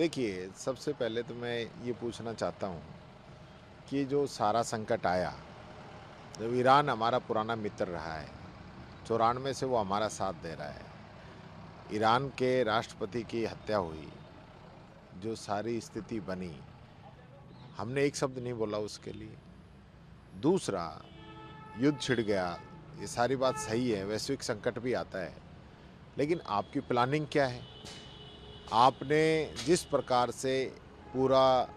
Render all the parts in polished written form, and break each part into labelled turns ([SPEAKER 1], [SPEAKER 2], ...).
[SPEAKER 1] देखिए, सबसे पहले तो मैं ये पूछना चाहता हूँ कि जो सारा संकट आया, जब ईरान हमारा पुराना मित्र रहा है, 94 से वो हमारा साथ दे रहा है। ईरान के राष्ट्रपति की हत्या हुई, जो सारी स्थिति बनी, हमने एक शब्द नहीं बोला उसके लिए। दूसरा, युद्ध छिड़ गया, ये सारी बात सही है, वैश्विक संकट भी आता है। लेकिन आपकी प्लानिंग क्या है? आपने जिस प्रकार से पूरा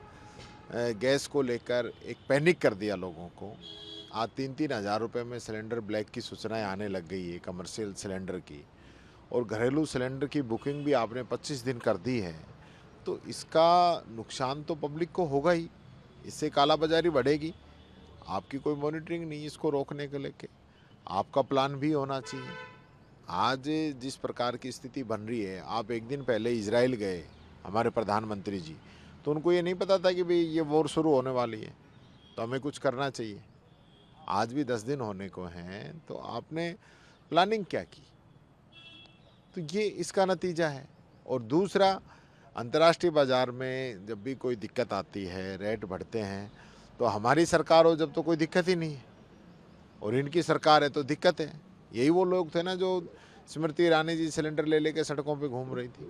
[SPEAKER 1] गैस को लेकर एक पैनिक कर दिया लोगों को। आज 3-3 हज़ार रुपये में सिलेंडर ब्लैक की सूचनाएं आने लग गई है कमर्शियल सिलेंडर की, और घरेलू सिलेंडर की बुकिंग भी आपने 25 दिन कर दी है। तो इसका नुकसान तो पब्लिक को होगा ही, इससे कालाबाजारी बढ़ेगी। आपकी कोई मॉनिटरिंग नहीं इसको रोकने को लेके, आपका प्लान भी होना चाहिए। आज जिस प्रकार की स्थिति बन रही है, आप एक दिन पहले इजराइल गए हमारे प्रधानमंत्री जी, तो उनको ये नहीं पता था कि भाई ये वॉर शुरू होने वाली है, तो हमें कुछ करना चाहिए। आज भी 10 दिन होने को हैं, तो आपने प्लानिंग क्या की? तो ये इसका नतीजा है। और दूसरा, अंतर्राष्ट्रीय बाज़ार में जब भी कोई दिक्कत आती है, रेट बढ़ते हैं, तो हमारी सरकार हो जब तो कोई दिक्कत ही नहीं है, और इनकी सरकार है तो दिक्कत है। यही वो लोग थे ना जो स्मृति ईरानी जी सिलेंडर ले लेके सड़कों पे घूम रही थी।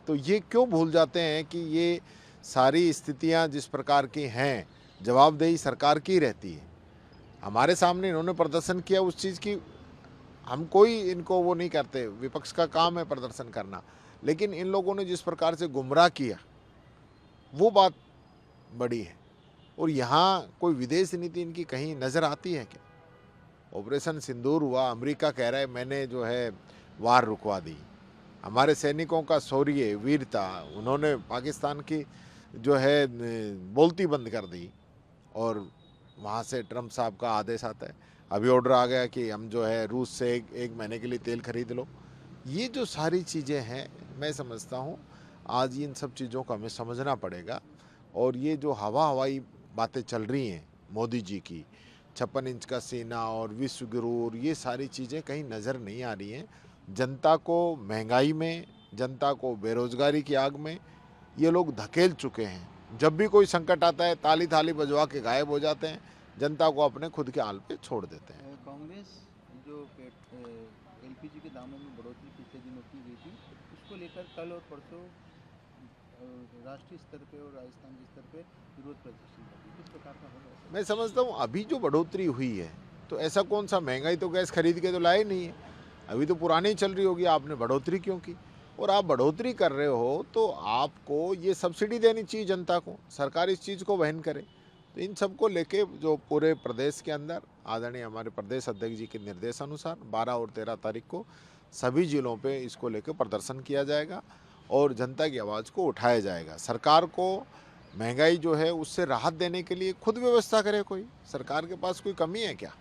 [SPEAKER 1] तो ये क्यों भूल जाते हैं कि ये सारी स्थितियां जिस प्रकार की हैं, जवाबदेही सरकार की रहती है। हमारे सामने इन्होंने प्रदर्शन किया उस चीज़ की, हम कोई इनको वो नहीं करते, विपक्ष का काम है प्रदर्शन करना। लेकिन इन लोगों ने जिस प्रकार से गुमराह किया, वो बात बड़ी है। और यहाँ कोई विदेश नीति इनकी कहीं नज़र आती है क्या? ऑपरेशन सिंदूर हुआ, अमेरिका कह रहा है मैंने जो है वार रुकवा दी। हमारे सैनिकों का शौर्य, वीरता, उन्होंने पाकिस्तान की जो है बोलती बंद कर दी, और वहाँ से ट्रम्प साहब का आदेश आता है, अभी ऑर्डर आ गया कि हम जो है रूस से एक महीने के लिए तेल खरीद लो। ये जो सारी चीज़ें हैं, मैं समझता हूँ आज इन सब चीज़ों का हमें समझना पड़ेगा। और ये जो हवाई बातें चल रही हैं मोदी जी की, 56 इंच का सीना और विश्व गुरु, और ये सारी चीज़ें कहीं नज़र नहीं आ रही हैं। जनता को महंगाई में, जनता को बेरोजगारी की आग में ये लोग धकेल चुके हैं। जब भी कोई संकट आता है, ताली थाली बजवा के गायब हो जाते हैं, जनता को अपने खुद के हाल पे छोड़ देते हैं।
[SPEAKER 2] कांग्रेस जो एलपीजी के दामों में बढ़ोतरी पिछले दिनों की गई थी, उसको लेकर कल और परसों राष्ट्रीय स्तर पे और राजस्थान के स्तर पे विरोध प्रदर्शन होगी, किस प्रकार का होगा?
[SPEAKER 1] मैं समझता हूँ अभी जो बढ़ोतरी हुई है, तो ऐसा कौन सा, महंगाई तो गैस खरीद के तो लाए नहीं है, अभी तो पुरानी चल रही होगी, आपने बढ़ोतरी क्यों की? और आप बढ़ोतरी कर रहे हो तो आपको ये सब्सिडी देनी चाहिए जनता को, सरकार इस चीज़ को वहन करे। तो इन सब को लेके जो पूरे प्रदेश के अंदर आदरणीय हमारे प्रदेश अध्यक्ष जी के निर्देशानुसार 12 और 13 तारीख को सभी जिलों पे इसको लेकर प्रदर्शन किया जाएगा, और जनता की आवाज़ को उठाया जाएगा। सरकार को महंगाई जो है उससे राहत देने के लिए खुद व्यवस्था करे कोई, सरकार के पास कोई कमी है क्या?